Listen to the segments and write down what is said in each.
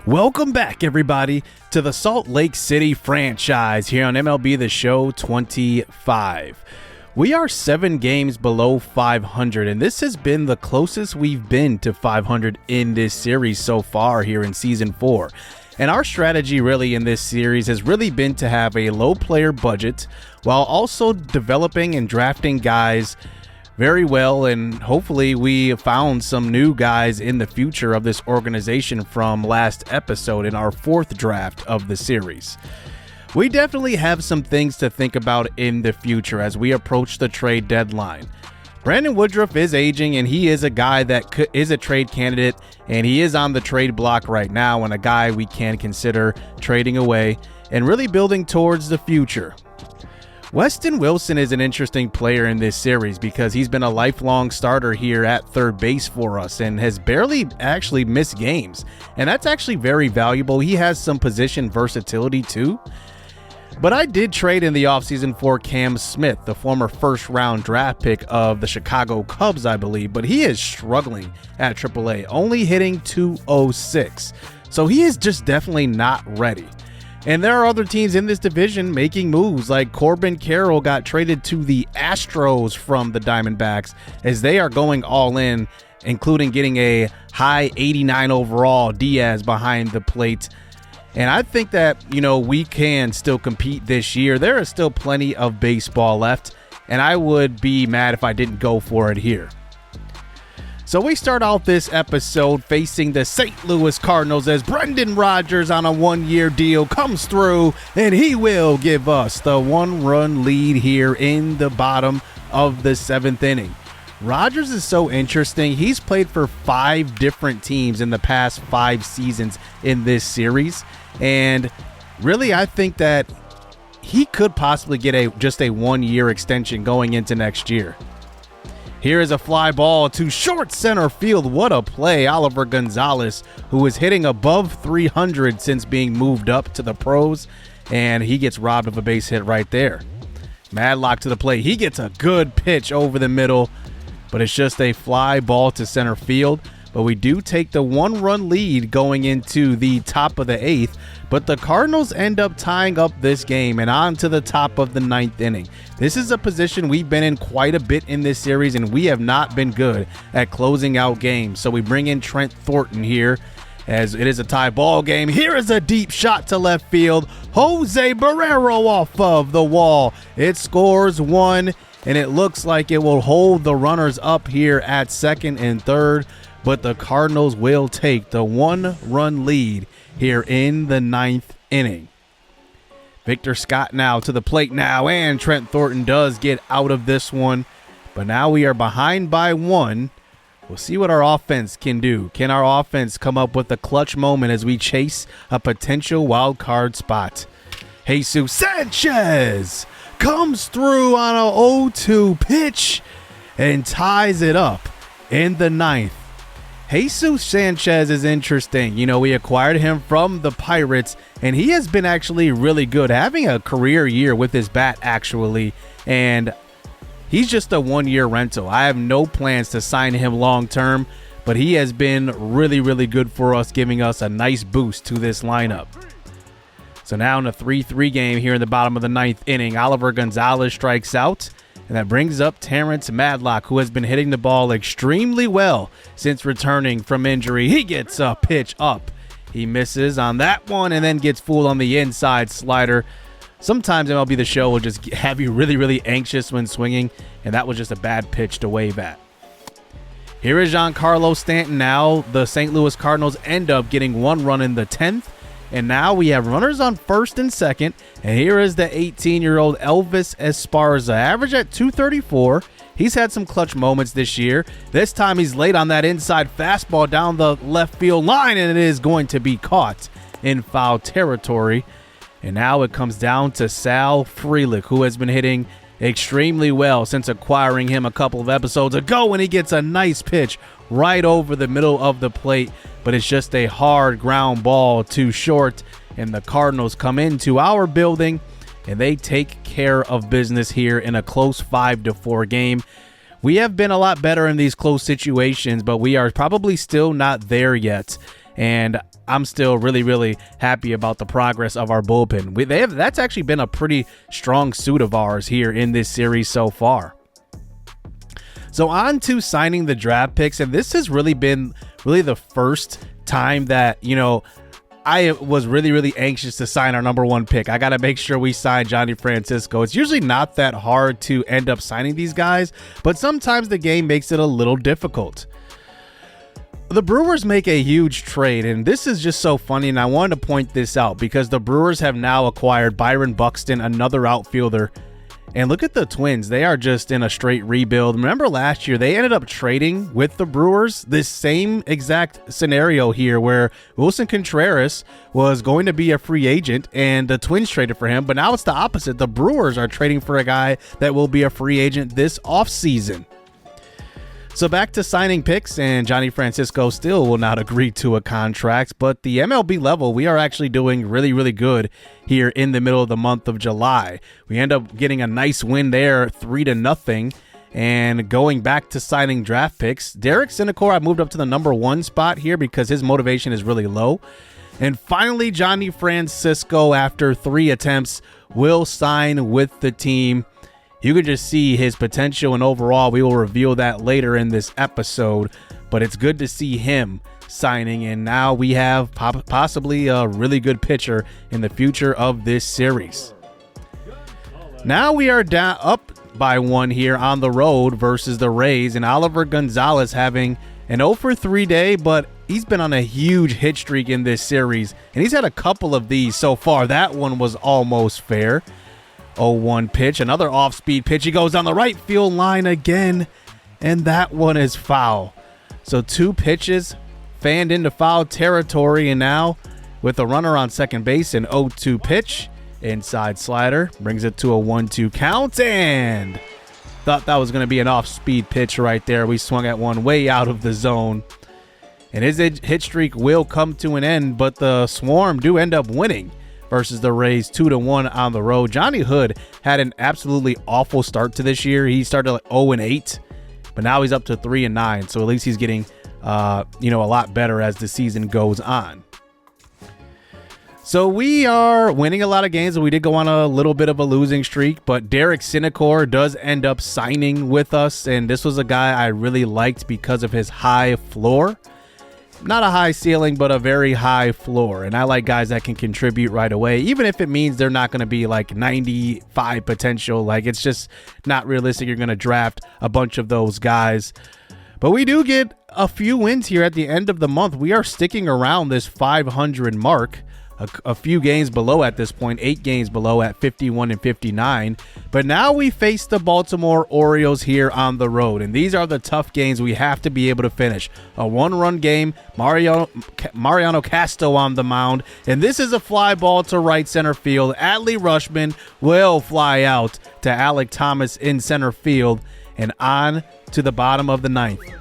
Welcome back, everybody, to the Salt Lake City franchise here on MLB The Show 25. We are 7 games below 500, and this has been the closest we've been to 500 in this series so far here in Season 4. And our strategy really in this series has really been to have a low player budget while also developing and drafting guys very well, and hopefully we found some new guys in the future of this organization from last episode in our 4th draft of the series. We definitely have some things to think about in the future as we approach the trade deadline. Brandon Woodruff is aging, and he is a guy that is a trade candidate, and he is on the trade block right now, and a guy we can consider trading away and really building towards the future. Weston Wilson is an interesting player in this series because he's been a lifelong starter here at third base for us and has barely actually missed games. And that's actually very valuable. He has some position versatility too. But I did trade in the offseason for Cam Smith, the former first-round draft pick of the Chicago Cubs, I believe. But he is struggling at AAA, only hitting .206. So he is just definitely not ready. And there are other teams in this division making moves, like Corbin Carroll got traded to the Astros from the Diamondbacks as they are going all in, including getting a high 89 overall Diaz behind the plate. And I think that, we can still compete this year. There is still plenty of baseball left, and I would be mad if I didn't go for it here. So we start off this episode facing the St. Louis Cardinals as Brendan Rodgers on a 1-year deal comes through, and he will give us the 1-run lead here in the bottom of the 7th inning. Rodgers is so interesting. He's played for 5 different teams in the past 5 seasons in this series, and really I think that he could possibly get just a 1-year extension going into next year. Here is a fly ball to short center field. What a play. Oliver Gonzalez, who is hitting above 300 since being moved up to the pros, and he gets robbed of a base hit right there. Madlock to the plate. He gets a good pitch over the middle, but it's just a fly ball to center field. But we do take the 1-run lead going into the top of the 8th, but the Cardinals end up tying up this game and on to the top of the 9th inning. This is a position we've been in quite a bit in this series, and we have not been good at closing out games. So we bring in Trent Thornton here as it is a tie ball game. Here is a deep shot to left field. Jose Barrero off of the wall. It scores 1, and it looks like it will hold the runners up here at 2nd and 3rd. But the Cardinals will take the 1-run lead here in the 9th inning. Victor Scott now to the plate now, and Trent Thornton does get out of this one. But now we are behind by 1. We'll see what our offense can do. Can our offense come up with a clutch moment as we chase a potential wild card spot? Jesus Sanchez comes through on a 0-2 pitch and ties it up in the 9th. Jesus Sanchez is interesting. We acquired him from the Pirates, and he has been actually really good, having a career year with his bat, actually. And he's just a 1-year rental. I have no plans to sign him long-term, but he has been really, really good for us, giving us a nice boost to this lineup. So now in a 3-3 game here in the bottom of the 9th inning, Oliver Gonzalez strikes out. And that brings up Terrence Madlock, who has been hitting the ball extremely well since returning from injury. He gets a pitch up. He misses on that one and then gets fooled on the inside slider. Sometimes MLB The Show will just have you really, really anxious when swinging, and that was just a bad pitch to wave at. Here is Giancarlo Stanton now. The St. Louis Cardinals end up getting 1 run in the 10th. And now we have runners on 1st and 2nd. And here is the 18-year-old Elvis Esparza. Average at .234. He's had some clutch moments this year. This time he's late on that inside fastball down the left field line, and it is going to be caught in foul territory. And now it comes down to Sal Frelick, who has been hitting extremely well since acquiring him a couple of episodes ago, and he gets a nice pitch right over the middle of the plate, but it's just a hard ground ball too short, and the Cardinals come into our building and they take care of business here in a close 5-4 game. We have been a lot better in these close situations, but we are probably still not there yet. and I'm still really happy about the progress of our bullpen. That's actually been a pretty strong suit of ours here in this series so far. So on to signing the draft picks, and this has really been the first time that, I was really anxious to sign our number one pick. I got to make sure we sign Johnny Francisco. It's usually not that hard to end up signing these guys, but sometimes the game makes it a little difficult. The Brewers make a huge trade, and this is just so funny, and I wanted to point this out because the Brewers have now acquired Byron Buxton, another outfielder. And look at the Twins. They are just in a straight rebuild. Remember last year, they ended up trading with the Brewers. This same exact scenario here where Wilson Contreras was going to be a free agent and the Twins traded for him. But now it's the opposite. The Brewers are trading for a guy that will be a free agent this offseason. So back to signing picks, and Johnny Francisco still will not agree to a contract, but the MLB level, we are actually doing really good here in the middle of the month of July. We end up getting a nice win there, 3-0, and going back to signing draft picks. Derek Sinecor, I moved up to the number 1 spot here because his motivation is really low. And finally, Johnny Francisco, after 3 attempts, will sign with the team. You can just see his potential, and overall, we will reveal that later in this episode. But it's good to see him signing, and now we have possibly a really good pitcher in the future of this series. Now we are up by 1 here on the road versus the Rays, and Oliver Gonzalez having an 0-for-3 day, but he's been on a huge hit streak in this series, and he's had a couple of these so far. That one was almost fair. 0-1 pitch, another off-speed pitch. He goes on the right field line again, and that one is foul. So 2 pitches fanned into foul territory, and now with a runner on second base, an 0-2 pitch, inside slider, brings it to a 1-2 count, and thought that was going to be an off-speed pitch right there. We swung at one way out of the zone, and his hit streak will come to an end, but the Swarm do end up winning versus the Rays 2-1 on the road. Johnny Hood had an absolutely awful start to this year. He started like 0-8, but now he's up to 3-9. So at least he's getting, a lot better as the season goes on. So we are winning a lot of games, and we did go on a little bit of a losing streak, but Derek Sinecor does end up signing with us, and this was a guy I really liked because of his high floor. Not a high ceiling, but a very high floor. And I like guys that can contribute right away, even if it means they're not going to be like 95 potential. Like, it's just not realistic. You're going to draft a bunch of those guys. But we do get a few wins here at the end of the month. We are sticking around this 500 mark. A few games below at this point, 8 games below at 51-59. But now we face the Baltimore Orioles here on the road, and these are the tough games we have to be able to finish. A 1-run game, Mariano Castro on the mound, and this is a fly ball to right center field. Adley Rutschman will fly out to Alek Thomas in center field, and on to the bottom of the 9th.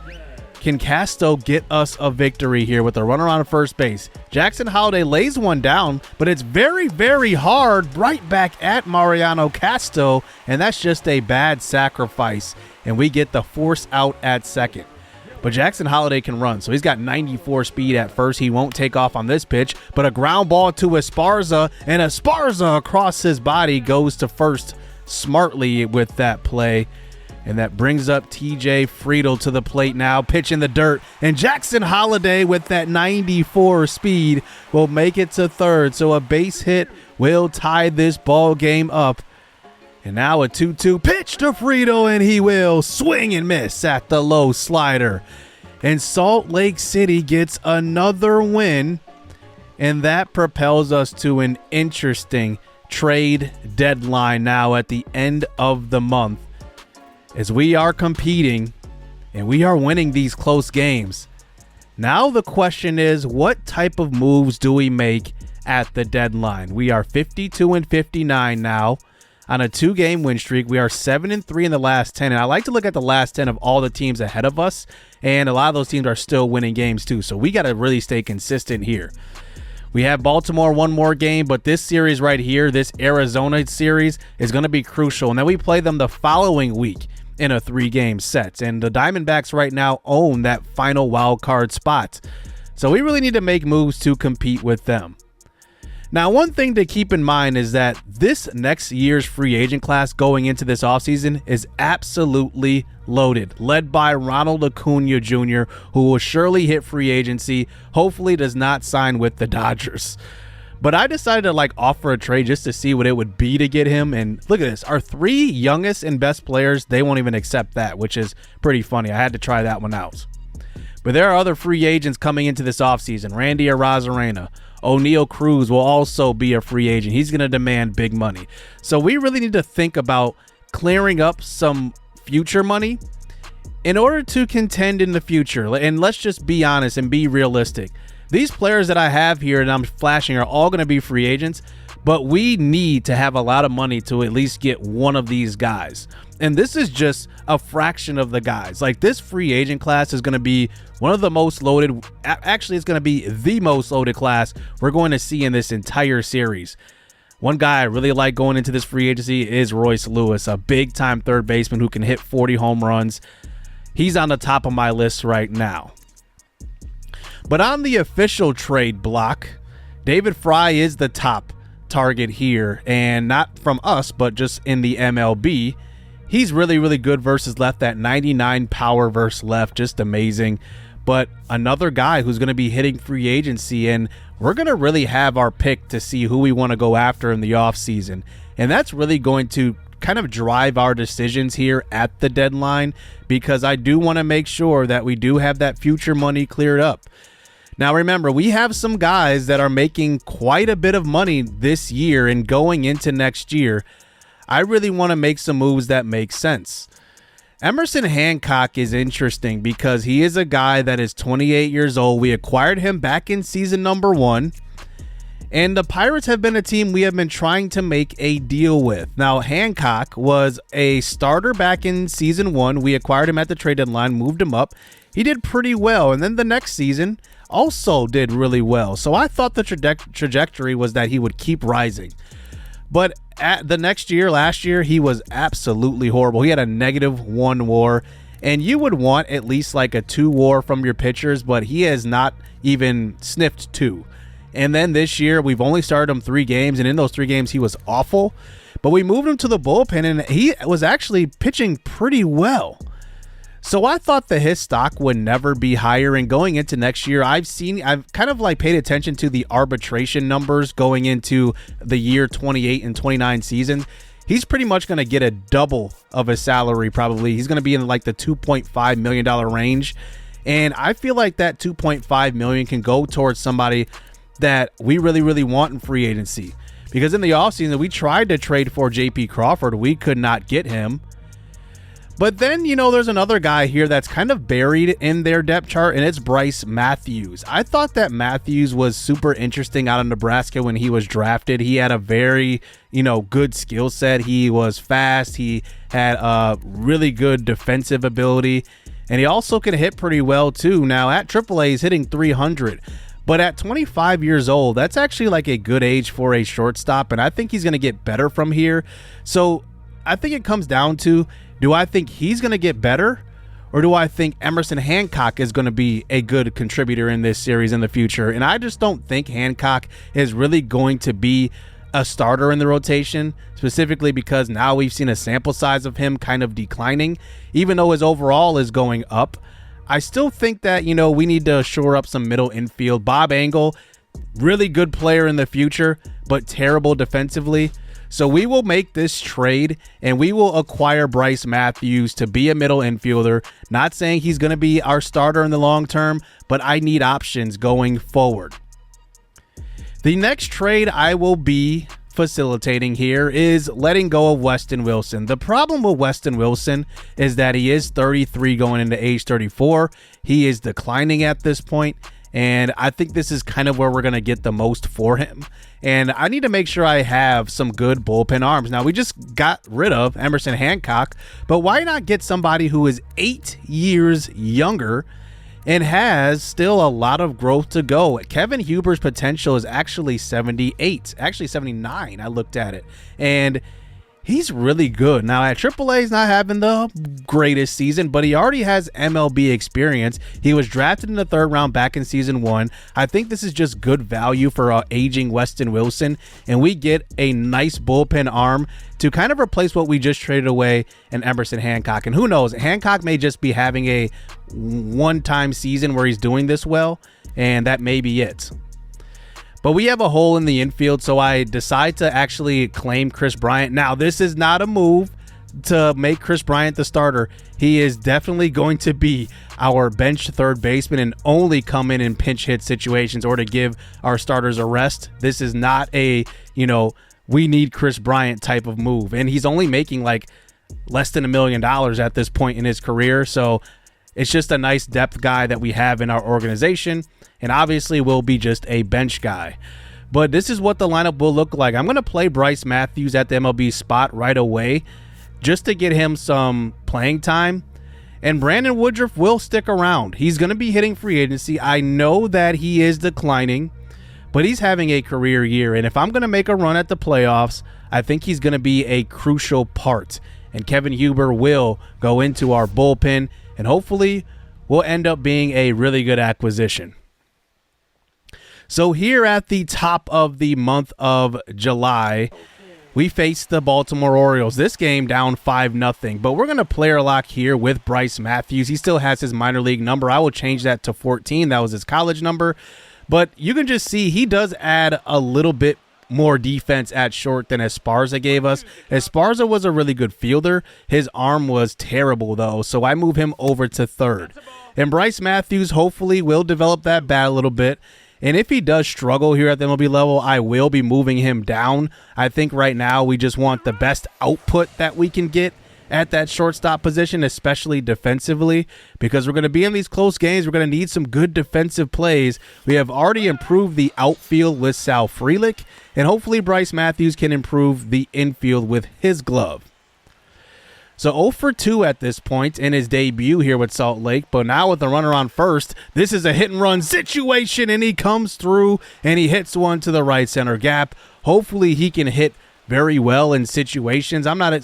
Can Castro get us a victory here with a runner on first base? Jackson Holliday lays one down, but it's very hard right back at Mariano Castro, and that's just a bad sacrifice, and we get the force out at second. But Jackson Holliday can run, so he's got 94 speed at first. He won't take off on this pitch, but a ground ball to Esparza, and Esparza across his body goes to first smartly with that play. And that brings up TJ Friedl to the plate now, pitch in the dirt. And Jackson Holliday with that 94 speed will make it to third. So a base hit will tie this ball game up. And now a 2-2 pitch to Friedl, and he will swing and miss at the low slider. And Salt Lake City gets another win. And that propels us to an interesting trade deadline now at the end of the month, as we are competing and we are winning these close games. Now the question is, what type of moves do we make at the deadline? We are 52-59 now on a 2-game win streak. We are 7-3 in the last 10. And I like to look at the last 10 of all the teams ahead of us. And a lot of those teams are still winning games too. So we got to really stay consistent here. We have Baltimore one more game, but this series right here, this Arizona series, is going to be crucial. And then we play them the following week in a 3-game set, and the Diamondbacks right now own that final wild card spot. So we really need to make moves to compete with them. Now, one thing to keep in mind is that this next year's free agent class going into this offseason is absolutely loaded, led by Ronald Acuna Jr., who will surely hit free agency, hopefully does not sign with the Dodgers. But I decided to offer a trade just to see what it would be to get him. And look at this. Our 3 youngest and best players, they won't even accept that, which is pretty funny. I had to try that one out. But there are other free agents coming into this offseason. Randy Arozarena. O'Neal Cruz will also be a free agent. He's going to demand big money. So we really need to think about clearing up some future money in order to contend in the future. And let's just be honest and be realistic. These players that I have here and I'm flashing are all going to be free agents, but we need to have a lot of money to at least get one of these guys. And this is just a fraction of the guys. This free agent class is going to be one of the most loaded. Actually, it's going to be the most loaded class we're going to see in this entire series. One guy I really like going into this free agency is Royce Lewis, a big-time third baseman who can hit 40 home runs. He's on the top of my list right now. But on the official trade block, David Fry is the top target here, and not from us, but just in the MLB. He's really, really good versus left. That 99 power versus left, just amazing. But another guy who's going to be hitting free agency, and we're going to really have our pick to see who we want to go after in the offseason. And that's really going to kind of drive our decisions here at the deadline, because I do want to make sure that we do have that future money cleared up. Now, remember, we have some guys that are making quite a bit of money this year and going into next year. I really want to make some moves that make sense. Emerson Hancock is interesting because he is a guy that is 28 years old. We acquired him back in season number 1. And the Pirates have been a team we have been trying to make a deal with. Now, Hancock was a starter back in season 1. We acquired him at the trade deadline, moved him up. He did pretty well. And then the next season also did really well. So I thought the trajectory was that he would keep rising. But at the next year, last year, he was absolutely horrible. He had a -1 WAR, and you would want at least a 2 WAR from your pitchers, but he has not even sniffed 2. And then this year, we've only started him 3 games, and in those 3 games, he was awful. But we moved him to the bullpen, and he was actually pitching pretty well. So I thought that his stock would never be higher, and going into next year, I've kind of paid attention to the arbitration numbers going into the year 28 and 29 seasons. He's pretty much going to get a double of his salary probably. He's going to be in the $2.5 million range, and I feel like that $2.5 million can go towards somebody that we really, really want in free agency. Because in the offseason, we tried to trade for J.P. Crawford. We could not get him. But then, there's another guy here that's kind of buried in their depth chart, and it's Bryce Matthews. I thought that Matthews was super interesting out of Nebraska when he was drafted. He had a very, good skill set. He was fast. He had a really good defensive ability, and he also can hit pretty well too. Now, at AAA, he's hitting 300. But at 25 years old, that's actually a good age for a shortstop, and I think he's going to get better from here. So I think it comes down to, do I think he's going to get better, or do I think Emerson Hancock is going to be a good contributor in this series in the future? And I just don't think Hancock is really going to be a starter in the rotation, specifically because now we've seen a sample size of him kind of declining. Even though his overall is going up, I still think that, we need to shore up some middle infield. Bob Engel, really good player in the future, but terrible defensively. So we will make this trade, and we will acquire Bryce Matthews to be a middle infielder. Not saying he's going to be our starter in the long term, but I need options going forward. The next trade I will be facilitating here is letting go of Weston Wilson. The problem with Weston Wilson is that he is 33 going into age 34. He is declining at this point, and I think this is kind of where we're going to get the most for him. And I need to make sure I have some good bullpen arms. Now, we just got rid of Emerson Hancock, but why not get somebody who is 8 years younger and has still a lot of growth to go? Kevin Huber's potential is actually 78, actually 79. I looked at it, and he's really good. Now at AAA, he's not having the greatest season, but he already has MLB experience. He was drafted in the 3rd round back in season 1. I think this is just good value for aging Weston Wilson, and we get a nice bullpen arm to kind of replace what we just traded away in Emerson Hancock. And who knows, Hancock may just be having a one-time season where he's doing this well, and that may be it. But we have a hole in the infield, so I decide to actually claim Chris Bryant. Now, this is not a move to make Chris Bryant the starter. He is definitely going to be our bench third baseman and only come in pinch hit situations or to give our starters a rest. This is not a, we need Chris Bryant type of move. And he's only making like less than $1 million at this point in his career. So it's just a nice depth guy that we have in our organization. And obviously will be just a bench guy. But this is what the lineup will look like. I'm going to play Bryce Matthews at the MLB spot right away just to get him some playing time. And Brandon Woodruff will stick around. He's going to be hitting free agency. I know that he is declining, but he's having a career year. And if I'm going to make a run at the playoffs, I think he's going to be a crucial part. And Kevin Huber will go into our bullpen, and hopefully will end up being a really good acquisition. So here at the top of the month of July, we face the Baltimore Orioles. This game down 5-0, but we're going to player lock here with Bryce Matthews. He still has his minor league number. I will change that to 14. That was his college number. But you can just see he does add a little bit more defense at short than Esparza gave us. Esparza was a really good fielder. His arm was terrible, though, so I move him over to third. And Bryce Matthews hopefully will develop that bat a little bit. And if he does struggle here at the MLB level, I will be moving him down. I think right now we just want the best output that we can get at that shortstop position, especially defensively, because we're going to be in these close games. We're going to need some good defensive plays. We have already improved the outfield with Sal Frelick, and hopefully Bryce Matthews can improve the infield with his glove. So 0 for 2 at this point in his debut here with Salt Lake, but now with the runner on first, this is a hit-and-run situation, and he comes through, and he hits one to the right center gap. Hopefully he can hit very well in situations. I'm not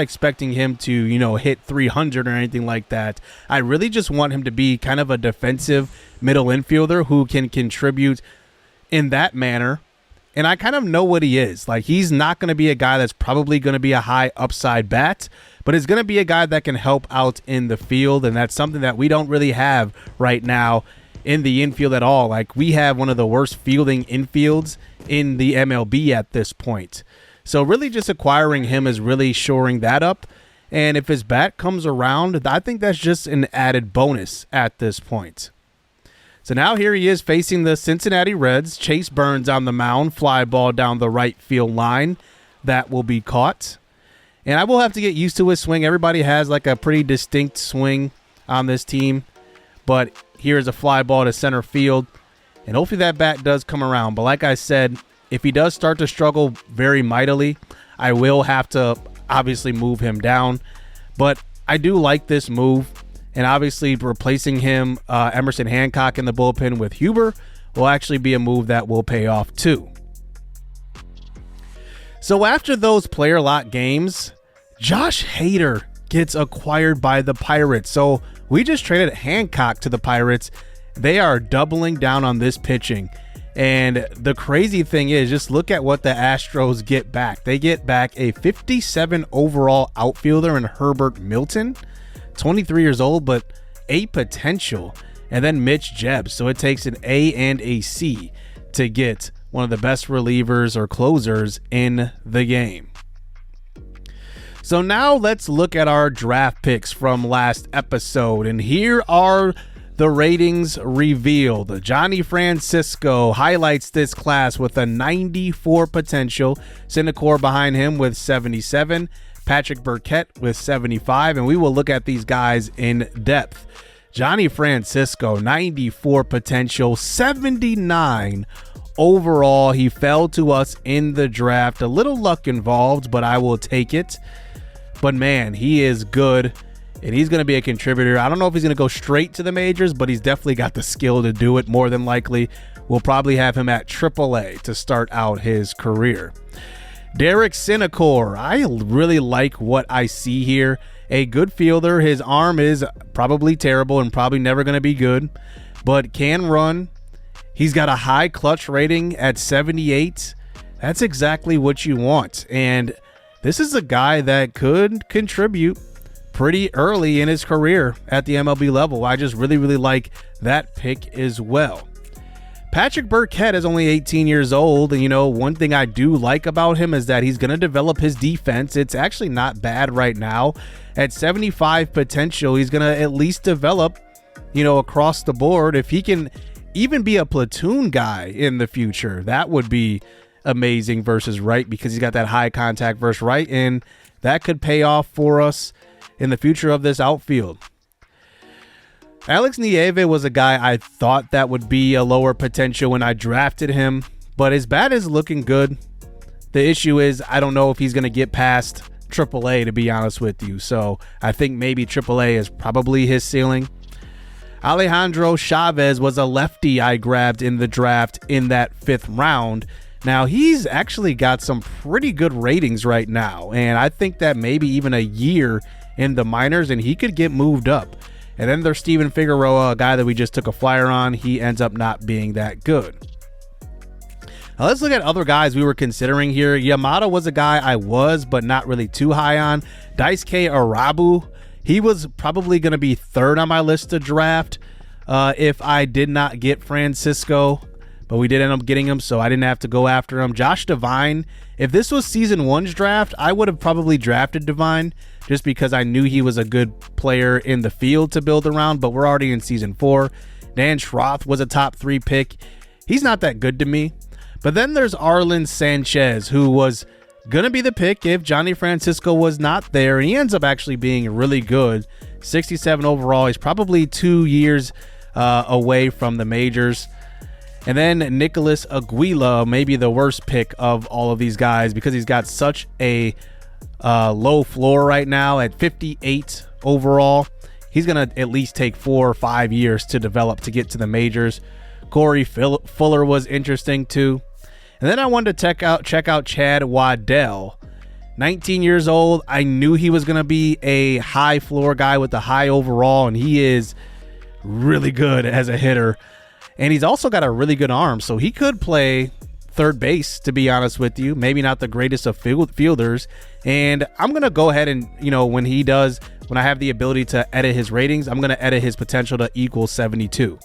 expecting him to, hit 300 or anything like that. I really just want him to be kind of a defensive middle infielder who can contribute in that manner. And I kind of know what he is. Like, he's not going to be a guy that's probably going to be a high upside bat, but he's going to be a guy that can help out in the field, and that's something that we don't really have right now in the infield at all. Like, we have one of the worst fielding infields in the MLB at this point. So really just acquiring him is really shoring that up. And if his bat comes around, I think that's just an added bonus at this point. So now here he is facing the Cincinnati Reds. Chase Burns on the mound, fly ball down the right field line. That will be caught. And I will have to get used to his swing. Everybody has like a pretty distinct swing on this team. But here's a fly ball to center field. And hopefully that bat does come around. But like I said, if he does start to struggle very mightily, I will have to obviously move him down. But I do like this move. And obviously replacing him, Emerson Hancock in the bullpen with Huber will actually be a move that will pay off too. So after those player lock games, Josh Hader gets acquired by the Pirates. So we just traded Hancock to the Pirates. They are doubling down on this pitching. And the crazy thing is, just look at what the Astros get back. They get back a 57 overall outfielder in Herbert Milton, 23 years old, but a potential. And then Mitch Jeb. So it takes an A and a C to get one of the best relievers or closers in the game. So now let's look at our draft picks from last episode. And here are the ratings revealed. Johnny Francisco highlights this class with a 94 potential. Syndergaard behind him with 77. Patrick Burkett with 75. And we will look at these guys in depth. Johnny Francisco, 94 potential, 79 overall. He fell to us in the draft. A little luck involved, but I will take it. But man, he is good. And he's going to be a contributor. I don't know if he's going to go straight to the majors, but he's definitely got the skill to do it more than likely. We'll probably have him at AAA to start out his career. Derek Sinecor, I really like what I see here. A good fielder. His arm is probably terrible and probably never going to be good, but can run. He's got a high clutch rating at 78. That's exactly what you want. And this is a guy that could contribute pretty early in his career at the MLB level. I just really like that pick as well. Patrick Burkett is only 18 years old, and one thing I do like about him is that he's going to develop his defense. It's actually not bad right now. At 75 potential, he's going to at least develop, across the board. If he can even be a platoon guy in the future, that would be amazing versus right, because he's got that high contact versus right, and that could pay off for us in the future of this outfield. Alex Nieve was a guy I thought that would be a lower potential when I drafted him, but his bat is looking good. The issue is I don't know if he's going to get past AAA, to be honest with you. So I think maybe AAA is probably his ceiling. Alejandro Chavez was a lefty I grabbed in the draft in that 5th round. Now, he's actually got some pretty good ratings right now, and I think that maybe even a year in the minors and he could get moved up. And then there's Steven Figueroa, a guy that we just took a flyer on. He ends up not being that good. Now let's look at other guys we were considering here. Yamada was a guy I was, but not really too high on. Daisuke Arabu, he was probably going to be 3rd on my list to draft if I did not get Francisco, but we did end up getting him, so I didn't have to go after him. Josh Devine, if this was season 1's draft, I would have probably drafted Devine just because I knew he was a good player in the field to build around, but we're already in season 4. Dan Schroth was a top 3 pick. He's not that good to me. But then there's Arlen Sanchez, who was going to be the pick if Johnny Francisco was not there, and he ends up actually being really good. 67 overall. He's probably 2 years away from the majors. And then Nicholas Aguila, maybe the worst pick of all of these guys because he's got such a low floor right now at 58 overall. He's going to at least take 4 or 5 years to develop to get to the majors. Corey Fuller was interesting too. And then I wanted to check out Chad Waddell. 19 years old. I knew he was going to be a high floor guy with a high overall, and he is really good as a hitter. And he's also got a really good arm, so he could play third base, to be honest with you. Maybe not the greatest of fielders. And I'm going to go ahead and, when I have the ability to edit his ratings, I'm going to edit his potential to equal 72.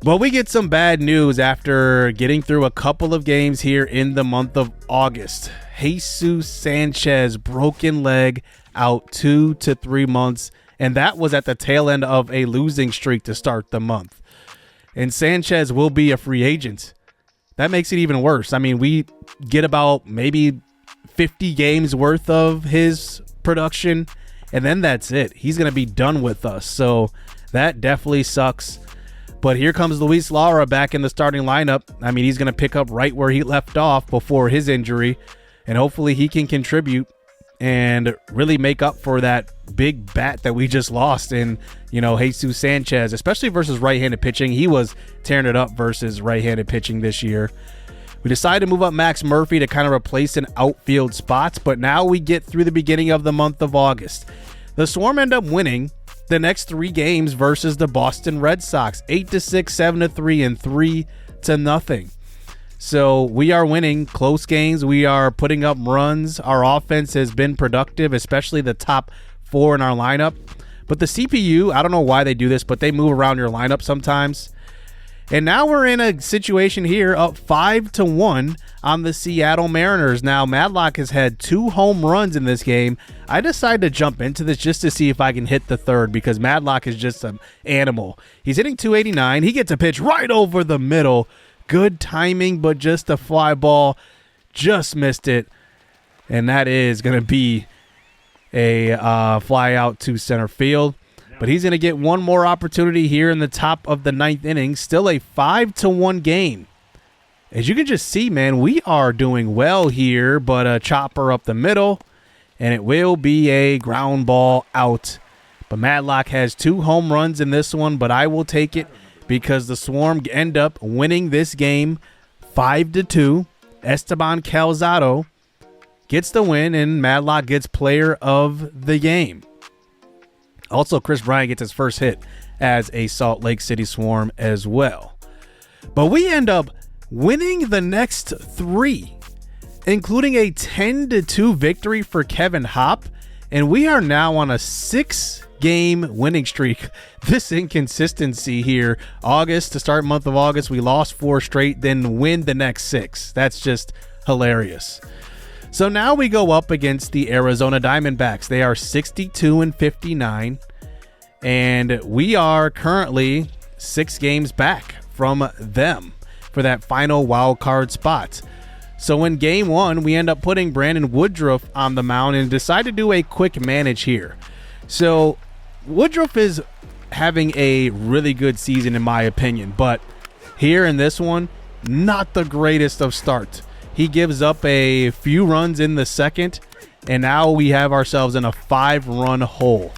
But we get some bad news after getting through a couple of games here in the month of August. Jesus Sanchez, broken leg, out 2 to 3 months. And that was at the tail end of a losing streak to start the month. And Sanchez will be a free agent. That makes it even worse. I mean, we get about maybe 50 games worth of his production, and then that's it. He's going to be done with us. So that definitely sucks. But here comes Luis Lara back in the starting lineup. I mean, he's going to pick up right where he left off before his injury, and hopefully he can contribute and really make up for that big bat that we just lost in, Jesus Sanchez, especially versus right-handed pitching. He was tearing it up versus right-handed pitching this year. We decided to move up Max Murphy to kind of replace an outfield spots, but now we get through the beginning of the month of August. The Swarm end up winning the next 3 games versus the Boston Red Sox, 8-6, 7-3, and 3-0. So we are winning close games. We are putting up runs. Our offense has been productive, especially the top 4 in our lineup. But the CPU, I don't know why they do this, but they move around your lineup sometimes. And now we're in a situation here up 5-1 on the Seattle Mariners. Now, Madlock has had 2 home runs in this game. I decided to jump into this just to see if I can hit the third because Madlock is just an animal. He's hitting .289. He gets a pitch right over the middle. Good timing, but just a fly ball. Just missed it. And that is going to be a fly out to center field. But he's going to get one more opportunity here in the top of the 9th inning. Still a 5-1 game. As you can just see, man, we are doing well here. But a chopper up the middle. And it will be a ground ball out. But Madlock has 2 home runs in this one. But I will take it because the Swarm end up winning this game 5-2. Esteban Calzado gets the win, and Madlock gets player of the game. Also, Chris Bryant gets his first hit as a Salt Lake City Swarm as well. But we end up winning the next 3, including a 10-2 victory for Kevin Hopp, and we are now on a 6-game winning streak. This inconsistency here, August, to start month of August, we lost 4 straight, then win the next 6. That's just hilarious. So now we go up against the Arizona Diamondbacks. They are 62-59, and we are currently 6 games back from them for that final wild card spot. So in game 1, we end up putting Brandon Woodruff on the mound and decide to do a quick manage here. So Woodruff is having a really good season in my opinion, but here in this one, not the greatest of starts. He gives up a few runs in the second, and now we have ourselves in a 5-run hole.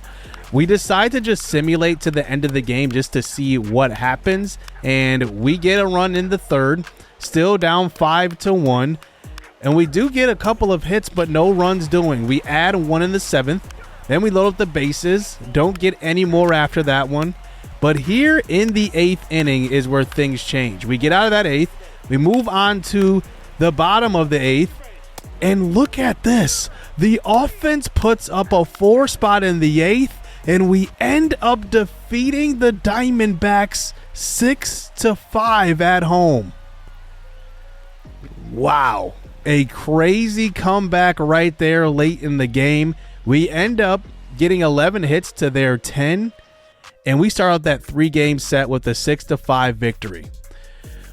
We decide to just simulate to the end of the game just to see what happens, and we get a run in the third, still down 5-1, and we do get a couple of hits, but no runs doing. We add 1 in the 7th, then we load up the bases, don't get any more after that one, but here in the 8th inning is where things change. We get out of that 8th, we move on to the bottom of the 8th, and look at this. The offense puts up a 4 spot in the 8th, and we end up defeating the Diamondbacks 6-5 at home. Wow. A crazy comeback right there late in the game. We end up getting 11 hits to their 10, and we start out that 3-game set with a 6-5 victory.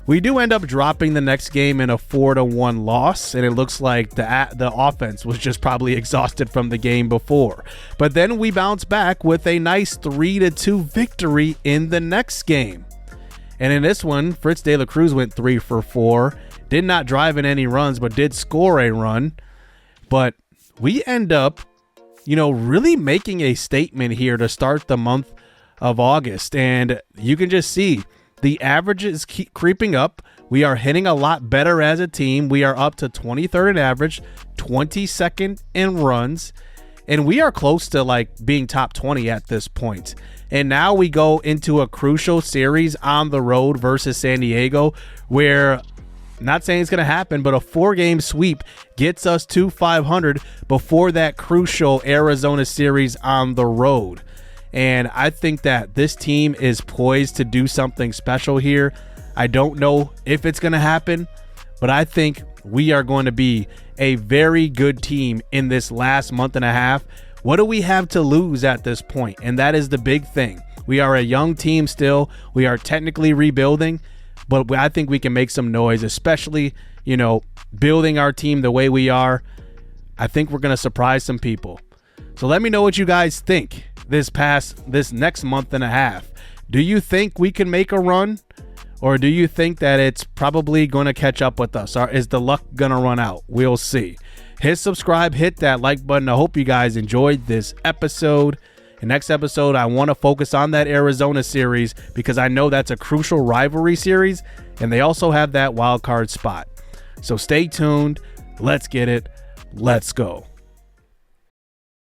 We do end up dropping the next game in a 4-1 loss, and it looks like the offense was just probably exhausted from the game before. But then we bounce back with a nice 3-2 victory in the next game. And in this one, Fritz De La Cruz went 3 for 4, did not drive in any runs, but did score a run. But we end up, really making a statement here to start the month of August. And you can just see the averages keep creeping up. We are hitting a lot better as a team. We are up to 23rd in average, 22nd in runs, and we are close to being top 20 at this point. And now we go into a crucial series on the road versus San Diego, where, not saying it's going to happen, but a 4-game sweep gets us to 500 before that crucial Arizona series on the road. And I think that this team is poised to do something special here. I don't know if it's going to happen, but I think we are going to be a very good team in this last month and a half. What do we have to lose at this point? And that is the big thing. We are a young team still. We are technically rebuilding, but I think we can make some noise, especially, building our team the way we are. I think we're going to surprise some people. So let me know what you guys think this next month and a half. Do you think we can make a run, or do you think that it's probably going to catch up with us? Or is the luck going to run out? We'll see. Hit subscribe, hit that like button. I hope you guys enjoyed this episode. In next episode, I want to focus on that Arizona series because I know that's a crucial rivalry series, and they also have that wild card spot. So stay tuned. Let's get it. Let's go.